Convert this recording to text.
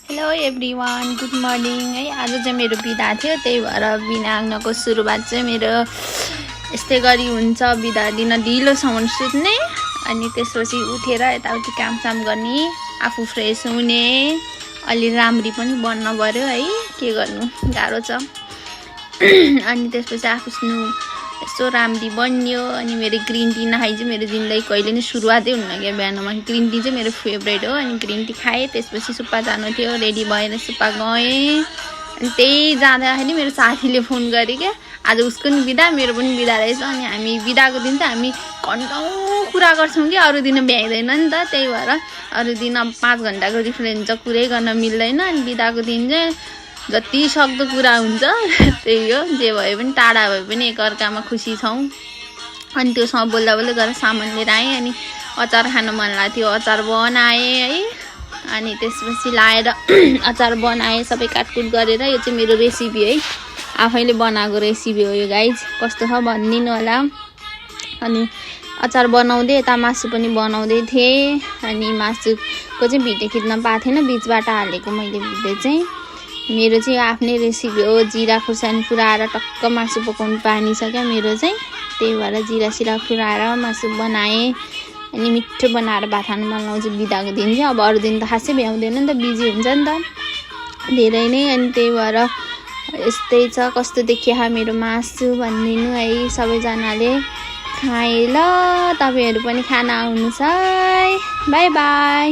Hello everyone, good morning है। आज चाहिँ मेरो बिदा थियो, त्यही भएर बिहानको सुरुवात चाहिँ मेरो यस्तै गरी हुन्छ। बिदा दिन ढिलोसम्म सुत्ने अनि त्यसपछि उठेर यताउति कामसाम गर्ने, आफू फ्रेस हुने, अलि राम्री पनि बन्न पर्यो है, के गर्नु गाह्रो छ। अनि त्यसपछि आफू यसो राम्री बन्यो। अनि मेरो ग्रिन टी नखाइ चाहिँ मेरो जिन्दगी कहिले नै सुरुवातै हुन्न क्या। बिहानमा ग्रिन टी चाहिँ मेरो फेभरेट हो। अनि ग्रिन टी खाएँ, त्यसपछि सुप्पा जानु थियो, रेडी भएर सुप्पा गएँ। अनि त्यही जाँदाखेरि मेरो साथीले फोन गरे क्या, आज उसको नि बिदा मेरो पनि बिदा रहेछ। अनि हामी बिदाको दिन चाहिँ हामी घन्टौँ कुरा गर्छौँ कि अरू दिन भ्याइँदैन नि त, त्यही भएर अरू दिन 5 घन्टाको डिफ्रेन्स छ, कुरै गर्न मिल्दैन। अनि बिदाको दिन चाहिँ जति सक्दो कुरा हुन्छ त्यही हो। जे भए पनि टाढा भए पनि एकअर्कामा खुसी छौँ। अनि त्योसँग बोल्दा बोल्दै गएर सामान लिएर आएँ। अनि अचार खान मन लाग्थ्यो, अचार बनाएँ है। अनि त्यसपछि लाएर अचार बनाएँ, सबै काटकुट गरेर। यो चाहिँ मेरो रेसिपी है, आफैले बनाएको रेसिपी हो यो गाइज। कस्तो छ भनिदिनु होला। अनि अचार बनाउँदै यता मासु पनि बनाउँदै थिएँ। अनि मासुको चाहिँ भिडियो खिच्न पाएको थिएन, बिचबाट हालेको मैले भिडियो चाहिँ। मेरो चाहिँ आफ्नै रेसिपी हो, जिरा खुर्सानी फुराएर टक्क मासु पकाउनु पानी छ क्या मेरो चाहिँ। त्यही भएर जिरा सिरा फुराएर मासु बनाएँ। अनि मिठो बनाएर भात खानु मन लाउँछ बिदाको दिन चाहिँ। अब अरू दिन त खासै भ्याउँदैन नि त, बिजी हुन्छ नि त धेरै नै। अनि त्यही भएर यस्तै छ। कस्तो देखियो मेरो मासु भनिदिनु है सबैजनाले। खाएँ ल, तपाईँहरू पनि खाना आउनुहोस् है। By by.